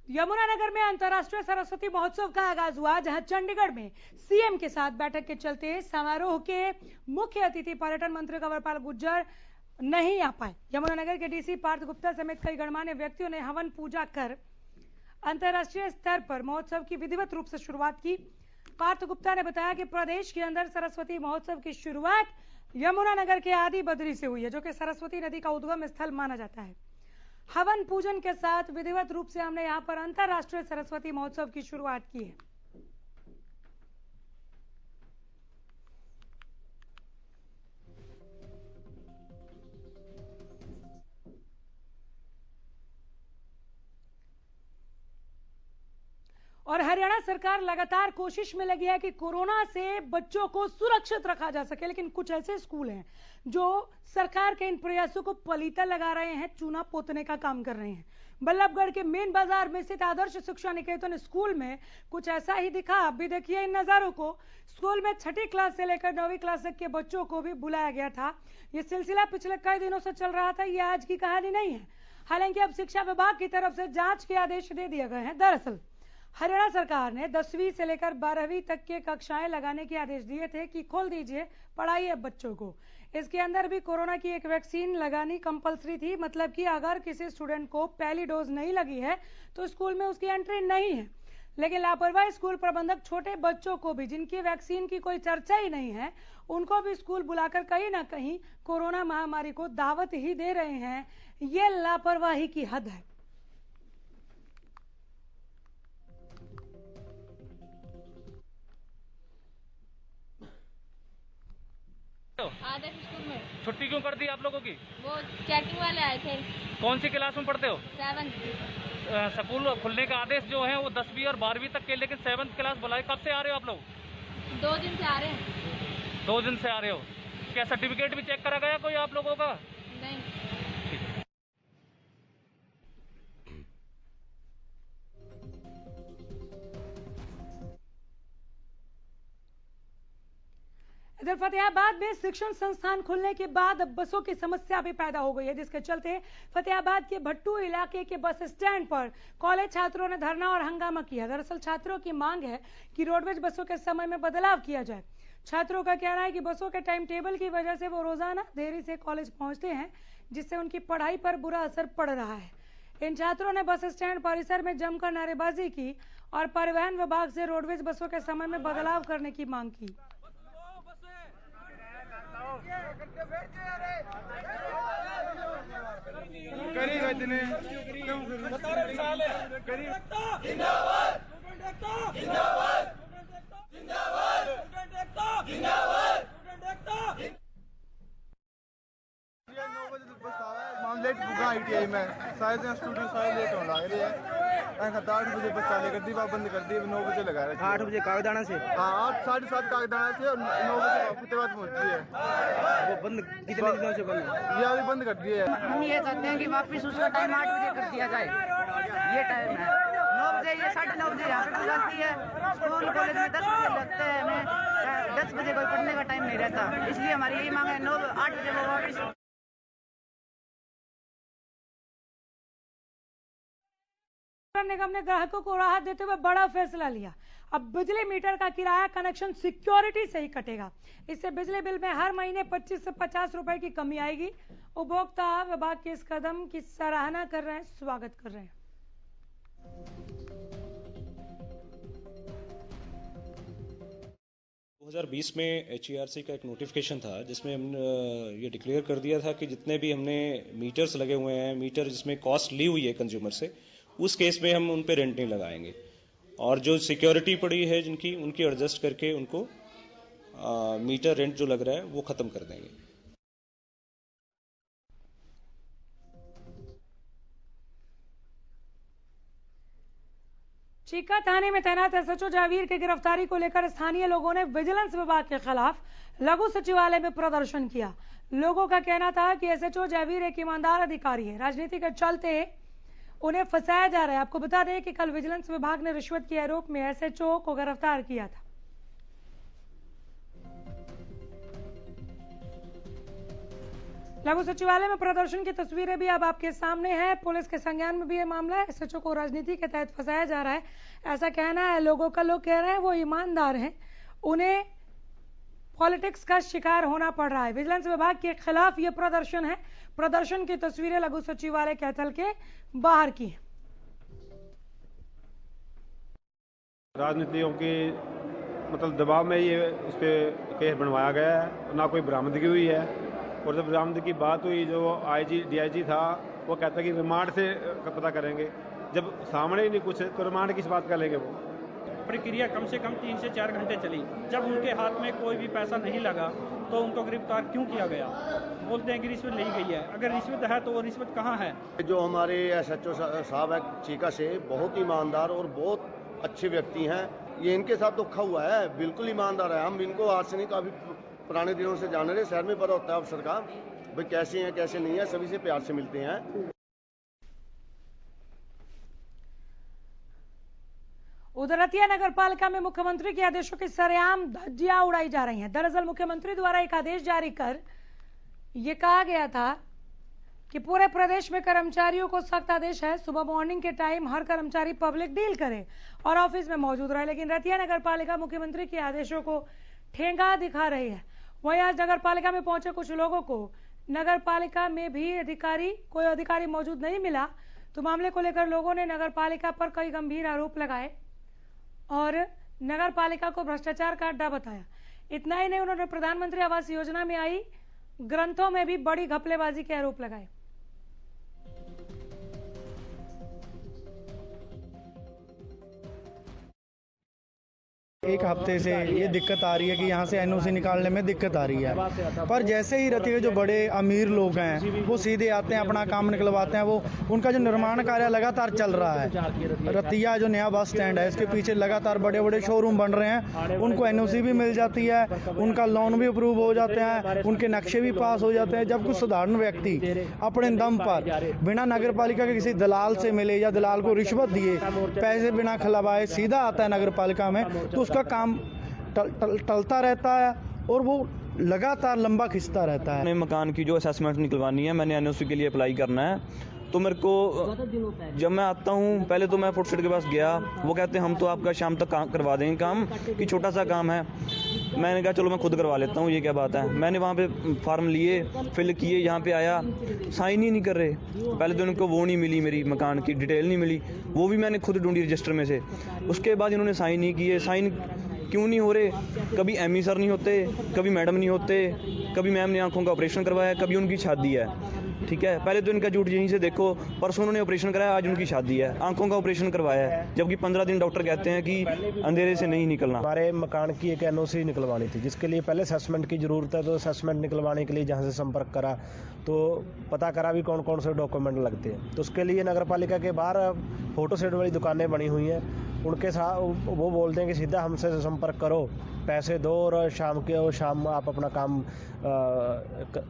यमुनानगर में अंतर्राष्ट्रीय सरस्वती महोत्सव का आगाज हुआ, जहां चंडीगढ़ में सीएम के साथ बैठक के चलते समारोह के मुख्य अतिथि पर्यटन मंत्री कंवरपाल गुर्जर नहीं आ पाए। यमुनानगर के डीसी पार्थ गुप्ता समेत कई गणमान्य व्यक्तियों ने हवन पूजा कर अंतर्राष्ट्रीय स्तर पर महोत्सव की विधिवत रूप से शुरुआत की। पार्थ गुप्ता ने बताया कि प्रदेश के अंदर सरस्वती महोत्सव की शुरुआत यमुनानगर के आदि बद्री से हुई है, जो कि सरस्वती नदी का उद्गम स्थल माना जाता है। हवन पूजन के साथ विधिवत रूप से हमने यहां पर अंतर्राष्ट्रीय सरस्वती महोत्सव की शुरुआत की है। और हरियाणा सरकार लगातार कोशिश में लगी है कि कोरोना से बच्चों को सुरक्षित रखा जा सके, लेकिन कुछ ऐसे स्कूल हैं जो सरकार के इन प्रयासों को पलीता लगा रहे हैं, चूना पोतने का काम कर रहे हैं। बल्लभगढ़ के मेन बाजार में स्थित आदर्श शिक्षा निकेतन स्कूल में कुछ ऐसा ही दिखा। अब भी देखिए इन नजारों को। स्कूल में 6ठी क्लास से लेकर 9वीं क्लास तक के बच्चों को भी बुलाया गया था। ये सिलसिला पिछले कई दिनों से चल रहा था, ये आज की कहानी नहीं है। हालांकि अब शिक्षा विभाग की तरफ से जांच के आदेश दे दिए गए हैं। दरअसल हरियाणा सरकार ने 10वीं से लेकर 12वीं तक के कक्षाएं लगाने के आदेश दिए थे कि खोल दीजिए, पढ़ाइए बच्चों को। इसके अंदर भी कोरोना की एक वैक्सीन लगानी कंपलसरी थी, मतलब कि अगर किसी स्टूडेंट को पहली डोज नहीं लगी है तो स्कूल में उसकी एंट्री नहीं है। लेकिन लापरवाह स्कूल प्रबंधक छोटे बच्चों को भी, जिनकी वैक्सीन की कोई चर्चा ही नहीं है, उनको भी स्कूल बुलाकर कहीं ना कहीं कोरोना महामारी को दावत ही दे रहे हैं। ये लापरवाही की हद है। आदर्श स्कूल में छुट्टी क्यों कर दी आप लोगों की? वो चेकिंग वाले आए थे। कौन सी क्लास में पढ़ते हो? 7th। स्कूल खुलने का आदेश जो है वो 10वीं और 12वीं तक के, लेकिन 7th क्लास बुलाए। कब से आ रहे हो आप लोग? 2 दिन से आ रहे हैं। 2 दिन से आ रहे हो। क्या सर्टिफिकेट भी चेक करा गया कोई आप लोगों का? नहीं। इधर फतेहाबाद में शिक्षण संस्थान खुलने के बाद अब बसों की समस्या भी पैदा हो गई है, जिसके चलते फतेहाबाद के भट्टू इलाके के बस स्टैंड पर कॉलेज छात्रों ने धरना और हंगामा किया। दरअसल छात्रों की मांग है कि रोडवेज बसों के समय में बदलाव किया जाए। छात्रों का कहना है कि बसों के टाइम टेबल की वजह से वो रोजाना देरी से कॉलेज पहुंचते हैं, जिससे उनकी पढ़ाई पर बुरा असर पड़ रहा है। इन छात्रों ने बस स्टैंड परिसर में जमकर नारेबाजी की और परिवहन विभाग से रोडवेज बसों के समय में बदलाव करने की मांग की। लेट बुका ITI में शायद स्टूडेंट सारे लेट होने लग रहे हैं। 8 बजे बस चालू कर दी, बंद कर दी। 9 बजे लगा रहे। 8 बजे कागदाना से। हाँ, 8 साढ़े 7 कागदाना से और 9 बजे फतेहाबाद पहुंची है। वो बंद कितने दिनों से बंद है? ये अभी बंद कर दिए है। हम ये चाहते हैं कि वापस उसका टाइम 8 बजे कर दिया जाए। ये टाइम है 9 बजे, ये 9:30 बजे यहाँ पे लगती है। स्कूल कॉलेज में 10 बजे लगते हैं, हमें 10 बजे कोई पढ़ने का टाइम नहीं रहता। इसलिए हमारी यही मांग है 8 बजे वो वापस। निगम ने ग्राहकों को राहत देते हुए बड़ा फैसला लिया। अब बिजली मीटर का किराया कनेक्शन सिक्योरिटी से ही कटेगा। इससे बिजली बिल में हर महीने 25 से 50 रुपए की कमी आएगी। उपभोक्ता विभाग के इस कदम की सराहना कर रहे हैं, स्वागत कर रहे हैं। 2020 में HERC का एक नोटिफिकेशन था, जिसमें हमने ये डिक्लेयर कर दिया था कि जितने भी हमने मीटर्स लगे हुए हैं, मीटर जिसमें कॉस्ट ली हुई है कंज्यूमर से, उस केस में हम उन पे रेंट नहीं लगाएंगे। और जो सिक्योरिटी पड़ी है जिनकी, उनकी एडजस्ट करके उनको मीटर रेंट जो लग रहा है वो खत्म कर देंगे। चीका थाने में तैनात SHO जावीर की गिरफ्तारी को लेकर स्थानीय लोगों ने विजिलेंस विभाग के खिलाफ लघु सचिवालय में प्रदर्शन किया। लोगों का कहना था कि SHO जावीर एक ईमानदार अधिकारी है, राजनीति के चलते उन्हें फंसाया जा रहा है। आपको बता दें कि कल विजिलेंस विभाग ने रिश्वत के आरोप में SHO को गिरफ्तार किया था। लघु सचिवालय में प्रदर्शन की तस्वीरें भी अब आपके सामने हैं। पुलिस के संज्ञान में भी ये मामला है। एसएचओ को राजनीति के तहत फंसाया जा रहा है, ऐसा कहना है लोगों का। लोग कह रहे हैं वो ईमानदार हैं, उन्हें पॉलिटिक्स का शिकार होना पड़ रहा है। विजिलेंस विभाग के खिलाफ ये प्रदर्शन है। प्रदर्शन की तस्वीरें लघु सचिवालय कैथल के बाहर की है। राजनीतियों की मतलब दबाव में ये इस पे केस बनवाया गया है, ना कोई बरामदगी हुई है। और जब बरामदगी की बात हुई, जो आईजी डीआईजी था वो कहता है कि रिमांड से पता करेंगे। जब सामने ही नहीं कुछ तो रिमांड किस बात का लेंगे वो। प्रक्रिया कम से कम 3 से 4 घंटे चली। जब उनके हाथ में कोई भी पैसा नहीं लगा तो उनको गिरफ्तार क्यों किया गया? बोलते हैं कि रिश्वत ली गई है। अगर रिश्वत है तो वो रिश्वत कहाँ है? जो हमारे एसएचओ साहब है चीका से, बहुत ईमानदार और बहुत अच्छे व्यक्ति हैं। ये इनके साथ धोखा हुआ है, बिल्कुल ईमानदार है। हम इनको आज से नहीं, काफी पुराने दिनों से जान रहे। शहर में पता होता है अफसर का भाई कैसे हैं कैसे नहीं है, सभी से प्यार से मिलते हैं। उधर रतिया नगर पालिका में मुख्यमंत्री के आदेशों की सरेआम धज्जियां उड़ाई जा रही हैं। दरअसल मुख्यमंत्री द्वारा एक आदेश जारी कर यह कहा गया था कि पूरे प्रदेश में कर्मचारियों को सख्त आदेश है, सुबह मॉर्निंग के टाइम हर कर्मचारी पब्लिक डील करे और ऑफिस में मौजूद रहे। लेकिन रतिया नगर पालिका मुख्यमंत्री के आदेशों को ठेंगा दिखा रही है। वहीं आज नगर पालिका में पहुंचे कुछ लोगों को नगर पालिका में भी कोई अधिकारी मौजूद नहीं मिला, तो मामले को लेकर लोगों ने नगर पालिका पर कई गंभीर आरोप लगाए और नगर पालिका को भ्रष्टाचार का अड्डा बताया। इतना ही नहीं, उन्होंने प्रधानमंत्री आवास योजना में आई ग्रंथों में भी बड़ी घपलेबाजी के आरोप लगाए। एक हफ्ते से ये दिक्कत आ रही है कि यहाँ से एनओसी निकालने में दिक्कत आ रही है। पर जैसे ही रतिया जो बड़े अमीर लोग हैं वो सीधे आते हैं, अपना काम निकलवाते हैं। वो उनका जो निर्माण कार्य लगातार चल रहा है। रतिया जो नया बस स्टैंड है, इसके पीछे लगातार बड़े बड़े शोरूम बन रहे हैं। उनको एनओसी भी मिल जाती है, उनका लोन भी अप्रूव हो जाते हैं, उनके नक्शे भी पास हो जाते हैं। जब कुछ साधारण व्यक्ति अपने दम पर बिना नगर पालिका के किसी दलाल से मिले या दलाल को रिश्वत दिए, पैसे बिना खिलवाए सीधा आता है नगर पालिका में, तो का काम टलता रहता है और वो लगातार लंबा खिंचता रहता है। मकान की जो असेसमेंट निकलवानी है, मैंने एनओसी के लिए अप्लाई करना है, तो मेरे को जब मैं आता हूँ पहले तो मैं फुटसेट के पास गया। वो कहते हैं हम तो आपका शाम तक करवा देंगे काम, कि छोटा सा काम है। मैंने कहा चलो मैं खुद करवा लेता हूँ, ये क्या बात है। मैंने वहाँ पे फॉर्म लिए, फिल किए, यहाँ पे आया, साइन ही नहीं कर रहे। पहले तो उनको वो नहीं मिली, मेरी मकान की डिटेल नहीं मिली, वो भी मैंने खुद ढूंढी रजिस्टर में से। उसके बाद इन्होंने साइन नहीं किए। साइन क्यों नहीं हो रहे? कभी एमई सर नहीं होते, कभी मैडम नहीं होते, कभी मैम ने आंखों का ऑपरेशन करवाया, कभी उनकी शादी है। ठीक है, पहले तो इनका झूठ यहीं से देखो। परसों उन्होंने ऑपरेशन कराया, आज उनकी शादी है, आंखों का ऑपरेशन करवाया है, जबकि 15 दिन डॉक्टर कहते हैं कि अंधेरे से नहीं निकलना। हमारे मकान की एक एनओसी निकलवानी थी, जिसके लिए पहले असेसमेंट की जरूरत है। तो असेसमेंट निकलवाने के लिए जहाँ से संपर्क करा तो पता करा भी कौन कौन से डॉक्यूमेंट लगते हैं। तो उसके लिए नगर पालिका के बाहर फोटो सेट वाली दुकानें बनी हुई हैं, उनके साथ वो बोलते हैं कि सीधा हमसे संपर्क करो, पैसे दो और शाम आप अपना काम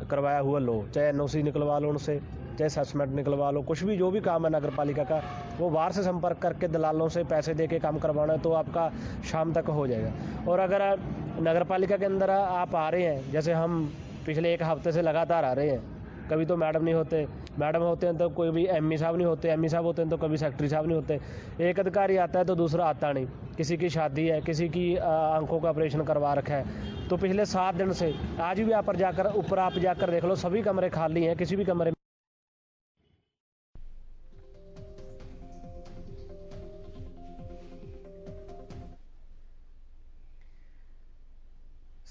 करवाया हुआ लो। चाहे एनओसी निकलवा लो उनसे, चाहे असेसमेंट निकलवा लो, कुछ भी जो भी काम है नगर पालिका का, वो बाहर से संपर्क करके दलालों से पैसे दे के काम करवाना है, तो आपका शाम तक हो जाएगा। और अगर नगर पालिका के अंदर आप आ रहे हैं, जैसे हम पिछले 1 हफ्ते से लगातार आ रहे हैं, कभी तो मैडम नहीं होते, मैडम होते हैं तो कोई भी एमई साहब नहीं होते, एमई साहब होते हैं तो कभी सेक्रेटरी साहब नहीं होते। एक अधिकारी आता है तो दूसरा आता नहीं। किसी की शादी है, किसी की आंखों का ऑपरेशन करवा रखा है, तो पिछले 7 दिन से आज भी ऊपर आप जाकर देख लो, सभी कमरे खाली हैं। किसी भी कमरे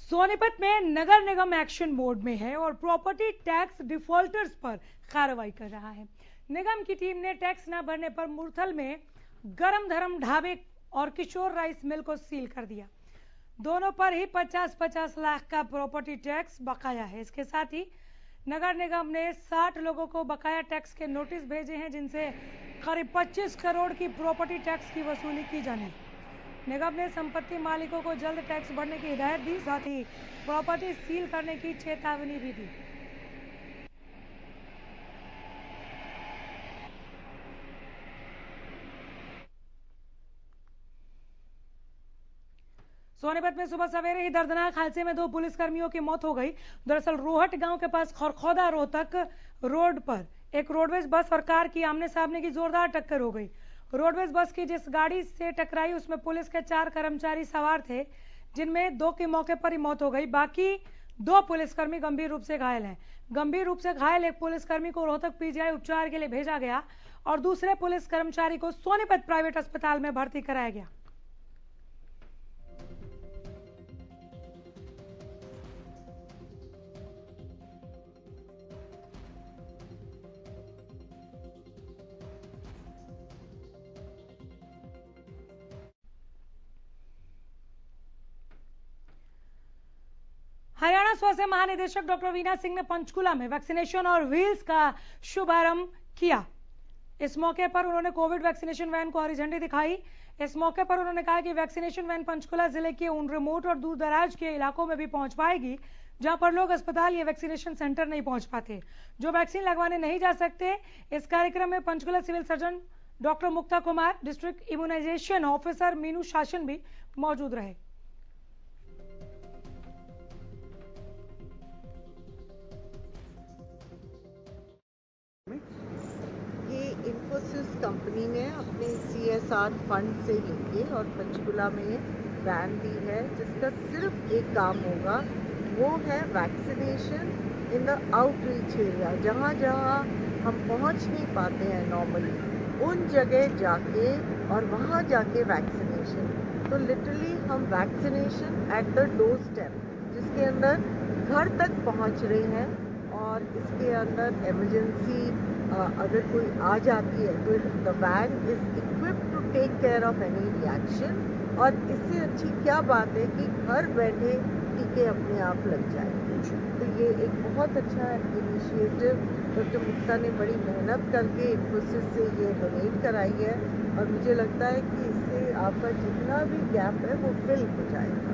सोनीपत में नगर निगम एक्शन मोड में है और प्रॉपर्टी टैक्स डिफॉल्टर्स पर कार्रवाई कर रहा है। निगम की टीम ने टैक्स न भरने पर मुरथल में गरम धरम ढाबे और किशोर राइस मिल को सील कर दिया। दोनों पर ही 50-50 लाख का प्रॉपर्टी टैक्स बकाया है। इसके साथ ही नगर निगम ने 60 लोगों को बकाया टैक्स के नोटिस भेजे हैं, जिनसे करीब 25 करोड़ की प्रॉपर्टी टैक्स की वसूली की जानी है। निगम ने संपत्ति मालिकों को जल्द टैक्स भरने की हिदायत दी, साथ ही प्रॉपर्टी सील करने की चेतावनी भी दी। सोनीपत में सुबह सवेरे ही दर्दनाक हादसे में 2 पुलिसकर्मियों की मौत हो गई। दरअसल रोहट गांव के पास खरखौदा रोहतक रोड पर एक रोडवेज बस और कार की आमने सामने की जोरदार टक्कर हो गई। रोडवेज बस की जिस गाड़ी से टकराई उसमें पुलिस के 4 कर्मचारी सवार थे, जिनमें 2 की मौके पर ही मौत हो गई। बाकी 2 पुलिसकर्मी गंभीर रूप से घायल हैं। गंभीर रूप से घायल एक पुलिसकर्मी को रोहतक पीजीआई उपचार के लिए भेजा गया और दूसरे पुलिस कर्मचारी को सोनीपत प्राइवेट अस्पताल में भर्ती कराया गया। हरियाणा स्वास्थ्य महानिदेशक डॉक्टर वीना सिंह ने पंचकुला में वैक्सीनेशन और व्हील्स का शुभारंभ किया। इस मौके पर उन्होंने कोविड वैक्सीनेशन वैन को हरी झंडी दिखाई। इस मौके पर उन्होंने कहा कि वैक्सीनेशन वैन पंचकुला जिले के उन रिमोट और दूर दराज के इलाकों में भी पहुंच पाएगी जहां पर लोग अस्पताल या वैक्सीनेशन सेंटर नहीं पहुंच पाते, जो वैक्सीन लगवाने नहीं जा सकते। इस कार्यक्रम में Panchkula civil surgeon doctor Mukta Kumar, district immunisation officer Meenu Shasan भी मौजूद रहे। ये इन्फोसिस कंपनी ने अपने CSR फंड से लेके और पंचकुला में वैन दी है जिसका सिर्फ एक काम होगा, वो है vaccination in the outreach area, जहाँ जहाँ हम पहुँच नहीं पाते हैं नॉर्मली, उन जगह जाके और वहाँ जाके वैक्सीनेशन। तो लिटरली हम vaccination at the door step, जिसके अंदर घर तक पहुँच रहे हैं और इसके अंदर इमरजेंसी अगर कोई आ जाती है तो the van is equipped to take care of any reaction. और इससे अच्छी क्या बात है कि घर बैठे टीके अपने आप लग जाएंगे। तो ये एक बहुत अच्छा इनिशिएटिव डॉक्टर मुक्ता ने बड़ी मेहनत करके इन्फोसिस से ये डोनेट कराई है और मुझे लगता है कि इससे आपका जितना भी गैप है वो फिल हो जाएगा।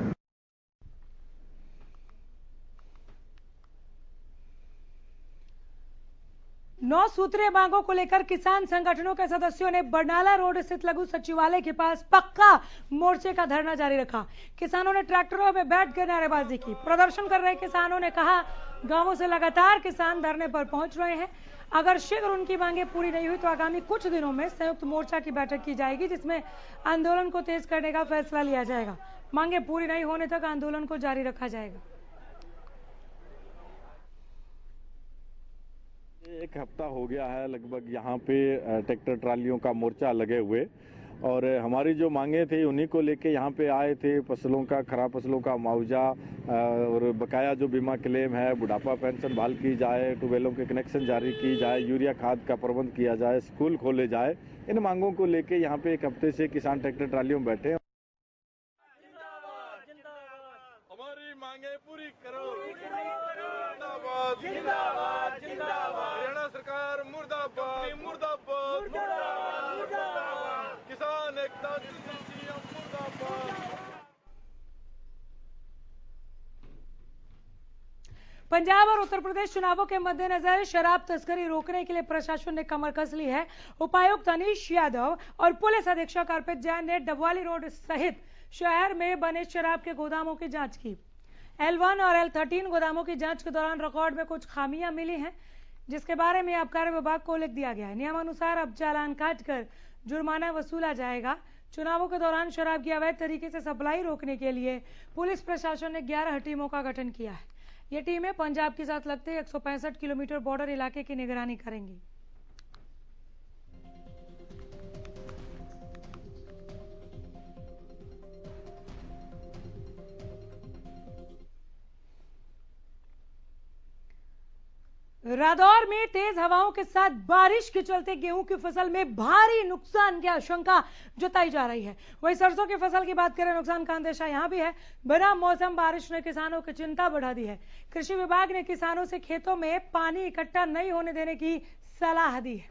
9 सूत्रीय मांगों को लेकर किसान संगठनों के सदस्यों ने बरनाला रोड स्थित लघु सचिवालय के पास पक्का मोर्चे का धरना जारी रखा। किसानों ने ट्रैक्टरों में बैठकर नारेबाजी की। प्रदर्शन कर रहे किसानों ने कहा, गांवों से लगातार किसान धरने पर पहुंच रहे हैं। अगर शीघ्र उनकी मांगे पूरी नहीं हुई तो आगामी कुछ दिनों में संयुक्त मोर्चा की बैठक की जाएगी, जिसमें आंदोलन को तेज करने का फैसला लिया जाएगा। मांगे पूरी नहीं होने तक आंदोलन को जारी रखा जाएगा। एक हफ्ता हो गया है लगभग यहाँ पे ट्रैक्टर ट्रालियों का मोर्चा लगे हुए, और हमारी जो मांगे थी उन्हीं को लेके यहाँ पे आए थे। फसलों का, खराब फसलों का मुआवजा और बकाया जो बीमा क्लेम है, बुढ़ापा पेंशन बहाल की जाए, ट्यूबवेलों के कनेक्शन जारी की जाए, यूरिया खाद का प्रबंध किया जाए, स्कूल खोले जाए। इन मांगों को लेके यहाँ पे एक हफ्ते से किसान ट्रैक्टर ट्रालियों में बैठे हैं। हमारी मांगे पूरी करो, जिंदाबाद जिंदाबाद जिंदाबाद, हरियाणा सरकार मुर्दाबाद मुर्दाबाद मुर्दाबाद, किसान एकता मुर्दाबाद। पंजाब और उत्तर प्रदेश चुनावों के मद्देनजर शराब तस्करी रोकने के लिए प्रशासन ने कमर कस ली है। उपायुक्त अनीश यादव और पुलिस अधीक्षक अर्पित जैन ने डबवाली रोड सहित शहर में बने शराब के गोदामों की जांच की। L1 और L13 गोदामों की जांच के दौरान रिकॉर्ड में कुछ खामियां मिली हैं, जिसके बारे में आबकारी विभाग को लिख दिया गया है। नियमानुसार अब चालान काटकर जुर्माना वसूला जाएगा। चुनावों के दौरान शराब की अवैध तरीके से सप्लाई रोकने के लिए पुलिस प्रशासन ने 11 टीमों का गठन किया है। ये टीमें पंजाब के साथ लगते 165 किलोमीटर बॉर्डर इलाके की निगरानी करेंगी। रादौर में तेज हवाओं के साथ बारिश के चलते गेहूं की फसल में भारी नुकसान की आशंका जताई जा रही है। वहीं सरसों की फसल की बात करें, नुकसान का अंदेशा यहां भी है। बिना मौसम बारिश ने किसानों की चिंता बढ़ा दी है। कृषि विभाग ने किसानों से खेतों में पानी इकट्ठा नहीं होने देने की सलाह दी है।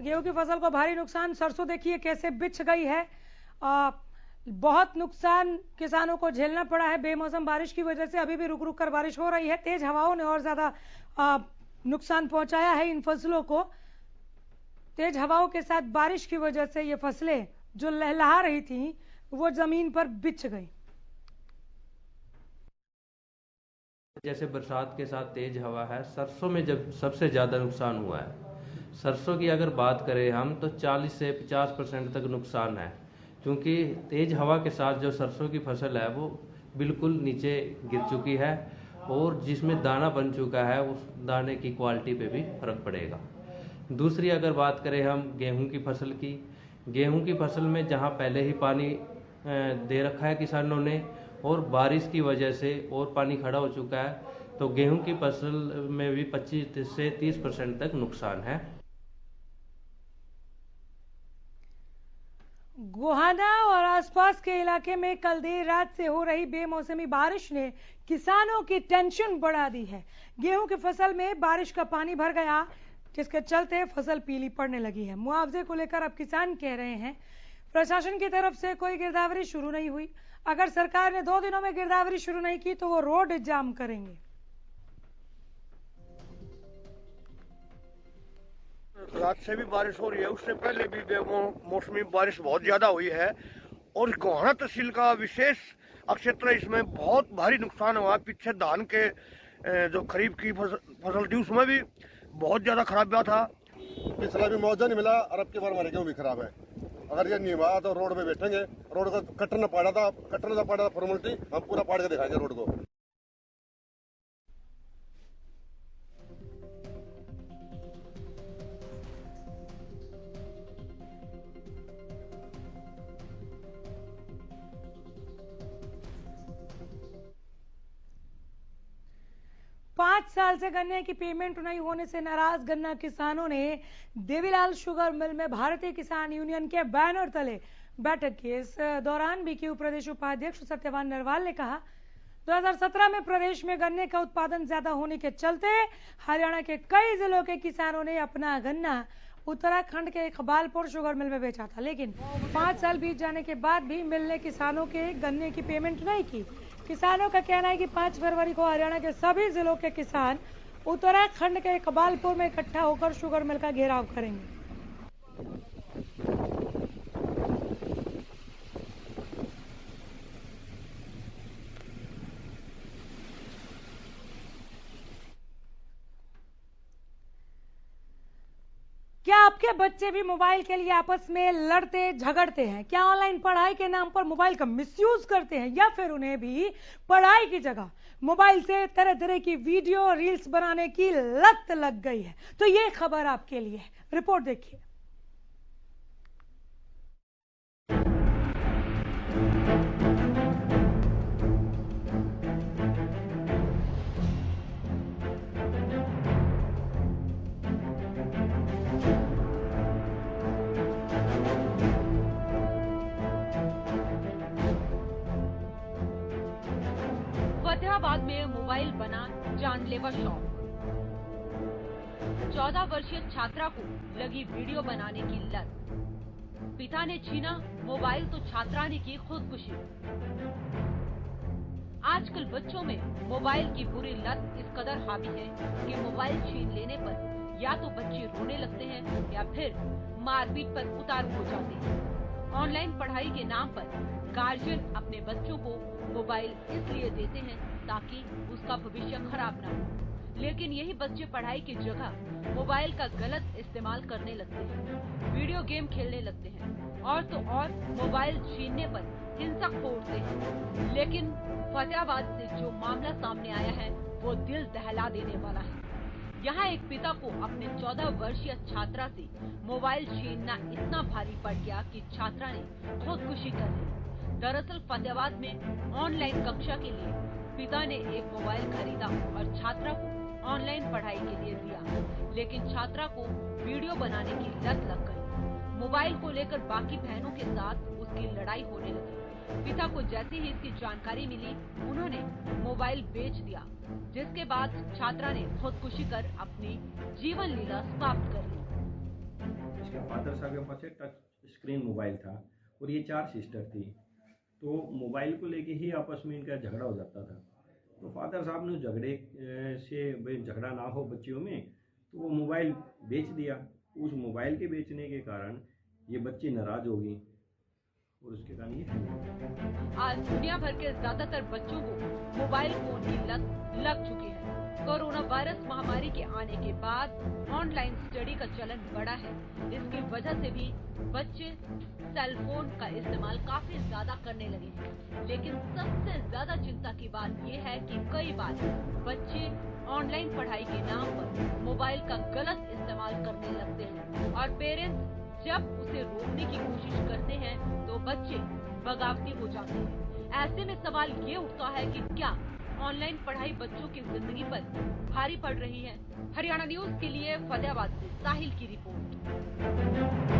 गेहूं की फसल को भारी नुकसान, सरसों देखिए कैसे बिछ गई है। बहुत नुकसान किसानों को झेलना पड़ा है। बेमौसम बारिश की वजह से अभी भी रुक रुक कर बारिश हो रही है। तेज हवाओं ने और ज्यादा नुकसान पहुंचाया है इन फसलों को। तेज हवाओं के साथ बारिश की वजह से ये फसलें जो लहलहा रही थी वो जमीन पर बिछ गई। जैसे बरसात के साथ तेज हवा है, सरसों में जब सबसे ज़्यादा नुकसान हुआ है। सरसों की अगर बात करें हम तो 40 से 50% तक नुकसान है, क्योंकि तेज हवा के साथ जो सरसों की फसल है वो बिल्कुल नीचे गिर चुकी है और जिसमें दाना बन चुका है उस दाने की क्वालिटी पे भी फर्क पड़ेगा। दूसरी अगर बात करें हम गेहूं की फसल की, गेहूं की फसल में जहां पहले ही पानी दे रखा है किसानों ने और बारिश की वजह से और पानी खड़ा हो चुका है, तो गेहूं की फसल में भी 25 से 30% तक नुकसान है। गोहाना और आसपास के इलाके में कल देर रात से हो रही बेमौसमी बारिश ने किसानों की टेंशन बढ़ा दी है। गेहूं की फसल में बारिश का पानी भर गया, जिसके चलते फसल पीली पड़ने लगी है। मुआवजे को लेकर अब किसान कह रहे हैं प्रशासन की तरफ से कोई गिरदावरी शुरू नहीं हुई। अगर सरकार ने 2 दिनों में गिरदावरी शुरू नहीं की तो वो रोड जाम करेंगे। रात से भी बारिश हो रही है, उससे पहले भी मौसमी बारिश बहुत ज्यादा हुई है और गोहाना तहसील का विशेष क्षेत्र इसमें बहुत भारी नुकसान हुआ। पीछे धान के जो खरीफ की फसल थी उसमें भी बहुत ज्यादा खराब हुआ था। पिछला भी मुआवजा नहीं मिला और अब की बार हमारे गेहूं भी खराब है। अगर ये नहीं हुआ तो रोड पे बैठेंगे। रोड को कटना पड़ा था फॉर्मेलिटी, हम पूरा पाड़ के दिखाएंगे रोड को। 5 साल से गन्ने की पेमेंट नहीं होने से नाराज गन्ना किसानों ने देवीलाल शुगर मिल में भारतीय किसान यूनियन के बैनर तले बैठक की। इस दौरान बीकेयू प्रदेश उपाध्यक्ष सत्यवान नरवाल ने कहा 2017 में प्रदेश में गन्ने का उत्पादन ज्यादा होने के चलते हरियाणा के कई जिलों के किसानों ने अपना गन्ना उत्तराखंड के इकबालपुर शुगर मिल में बेचा था, लेकिन 5 साल बीत जाने के बाद भी मिल ने किसानों के गन्ने की पेमेंट नहीं की। किसानों का कहना है कि 5 फरवरी को हरियाणा के सभी जिलों के किसान उत्तराखंड के इकबालपुर में इकट्ठा होकर शुगर मिल का घेराव करेंगे। क्या आपके बच्चे भी मोबाइल के लिए आपस में लड़ते झगड़ते हैं? क्या ऑनलाइन पढ़ाई के नाम पर मोबाइल का मिसयूज करते हैं, या फिर उन्हें भी पढ़ाई की जगह मोबाइल से तरह तरह की वीडियो रील्स बनाने की लत लग गई है? तो ये खबर आपके लिए है, रिपोर्ट देखिए। फतेहाबाद में मोबाइल बना जानलेवा शौक। 14 वर्षीय छात्रा को लगी वीडियो बनाने की लत। पिता ने छीना मोबाइल तो छात्रा ने की खुदकुशी। आजकल बच्चों में मोबाइल की बुरी लत इस कदर हावी है कि मोबाइल छीन लेने पर या तो बच्चे रोने लगते हैं या फिर मारपीट पर उतारू हो जाते हैं। ऑनलाइन पढ़ाई के नाम पर गार्जियन अपने बच्चों को मोबाइल इसलिए देते हैं ताकि उसका भविष्य खराब न हो, लेकिन यही बच्चे पढ़ाई की जगह मोबाइल का गलत इस्तेमाल करने लगते हैं, वीडियो गेम खेलने लगते हैं और तो और मोबाइल छीनने पर हिंसक हो उठते हैं। लेकिन फतेहाबाद से जो मामला सामने आया है वो दिल दहला देने वाला है। यहाँ एक पिता को अपने 14 वर्षीय छात्रा से मोबाइल छीनना इतना भारी पड़ गया कि छात्रा ने खुदकुशी कर ली। दरअसल फतेहाबाद में ऑनलाइन कक्षा के लिए पिता ने एक मोबाइल खरीदा और छात्रा को ऑनलाइन पढ़ाई के लिए दिया, लेकिन छात्रा को वीडियो बनाने की लत लग गई। मोबाइल को लेकर बाकी बहनों के साथ उसकी लड़ाई होने लगी। पिता को जैसे ही इसकी जानकारी मिली उन्होंने मोबाइल बेच दिया, जिसके बाद छात्रा ने खुदकुशी कर अपनी जीवन लीला समाप्त कर ली। इसके फादर साहब के पास एक टच स्क्रीन मोबाइल था और ये 4 सिस्टर थी, तो मोबाइल को लेके ही आपस में इनका झगड़ा हो जाता था। तो फादर साहब ने झगड़े से भाई झगड़ा ना हो बच्चियों में, तो वो मोबाइल बेच दिया। उस मोबाइल के बेचने के कारण ये बच्ची नाराज हो गई और उसके कारण ये है। आज दुनिया भर के ज्यादातर बच्चों को मोबाइल फोन की लत लग चुकी है। कोरोना वायरस महामारी के आने के बाद ऑनलाइन स्टडी का चलन बढ़ा है। इसकी वजह से भी बच्चे सेल फोन का इस्तेमाल काफी ज्यादा करने लगे हैं। लेकिन सबसे ज्यादा चिंता की बात यह है कि कई बार बच्चे ऑनलाइन पढ़ाई के नाम पर मोबाइल का गलत इस्तेमाल करने लगते हैं और पेरेंट्स जब उसे रोकने की कोशिश करते हैं तो बच्चे बगावती हो जाते हैं। ऐसे में सवाल ये उठता है कि क्या ऑनलाइन पढ़ाई बच्चों की जिंदगी पर भारी पड़ रही है। हरियाणा न्यूज के लिए फतेहाबाद से साहिल की रिपोर्ट।